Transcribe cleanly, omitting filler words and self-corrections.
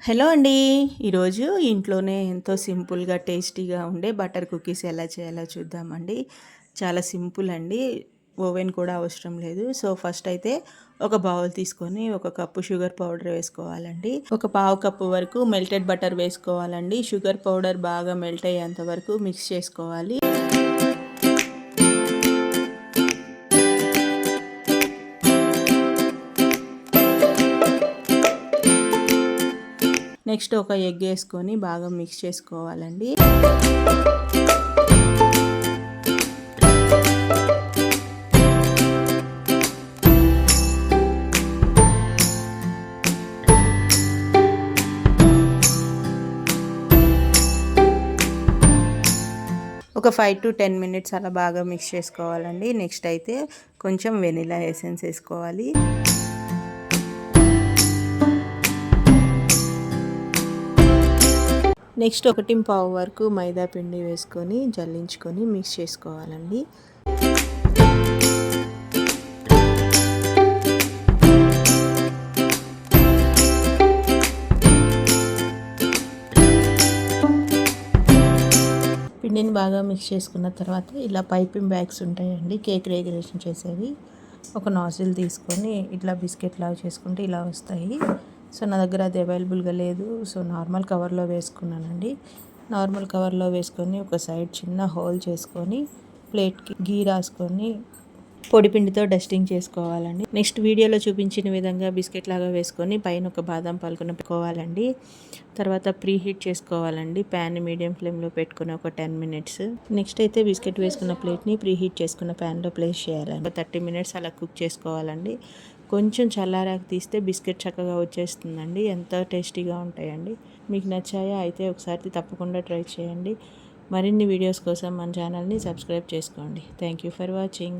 Hello అండి. ఈరోజు ఇంట్లోనే ఎంతో సింపుల్‌గా, టేస్టీగా ఉండే బటర్ కుకీస్ ఎలా చేయాలో చూద్దామండి. చాలా సింపుల్ అండి. ఓవెన్ కూడా అవసరం లేదు. సో, ఫస్ట్ అయితే ఒక బౌల్ తీసుకొని ఒక కప్పు షుగర్ పౌడర్ వేసుకోవాలండి. ఒక పావు కప్పు వరకు మెల్టెడ్ బటర్ వేసుకోవాలండి. షుగర్ పౌడర్ బాగా మెల్ట్ అయ్యేంత వరకు మిక్స్ చేసుకోవాలి. నెక్స్ట్ ఒక ఎగ్ వేసుకొని బాగా మిక్స్ చేసుకోవాలండి. ఒక 5-10 మినిట్స్ అలా బాగా మిక్స్ చేసుకోవాలండి. నెక్స్ట్ అయితే కొంచెం వెనిలా ఎసెన్స్ వేసుకోవాలి. నెక్స్ట్ 1/4 వరకు మైదా పిండి వేసుకొని జల్లించుకొని మిక్స్ చేసుకోవాలండి. పిండిని బాగా మిక్స్ చేసుకున్న తర్వాత ఇలా పైపింగ్ బ్యాగ్స్ ఉంటాయండి, కేక్ డెకరేషన్ చేసేవి. ఒక నాజిల్ తీసుకొని ఇట్లా బిస్కెట్ లాగా చేసుకుంటే ఇలా వస్తాయి. సో నా దగ్గర అది అవైలబుల్గా లేదు. సో నార్మల్ కవర్లో వేసుకున్నానండి. నార్మల్ కవర్లో వేసుకొని ఒక సైడ్ చిన్న హోల్ చేసుకొని ప్లేట్కి గీ రాసుకొని పొడిపిండితో డస్టింగ్ చేసుకోవాలండి. నెక్స్ట్ వీడియోలో చూపించిన విధంగా బిస్కెట్ లాగా వేసుకొని పైన ఒక బాదం పాలుకుని పెట్టుకోవాలండి. తర్వాత ప్రీ హీట్ చేసుకోవాలండి. ప్యాన్ మీడియం ఫ్లేమ్లో పెట్టుకుని ఒక 10 మినిట్స్. నెక్స్ట్ అయితే బిస్కెట్ వేసుకున్న ప్లేట్ని ప్రీ హీట్ చేసుకున్న ప్యాన్లో ప్లేస్ చేయాలండి. 30 మినిట్స్ అలా కుక్ చేసుకోవాలండి. కొంచెం చల్లారాక తీస్తే బిస్కెట్ చక్కగా వచ్చేస్తుందండి. ఎంతో టేస్టీగా ఉంటాయండి. మీకు నచ్చాయా? అయితే ఒకసారి తప్పకుండా ట్రై చేయండి. మరిన్ని వీడియోస్ కోసం మన ఛానల్ని సబ్స్క్రైబ్ చేసుకోండి. Thank you for watching.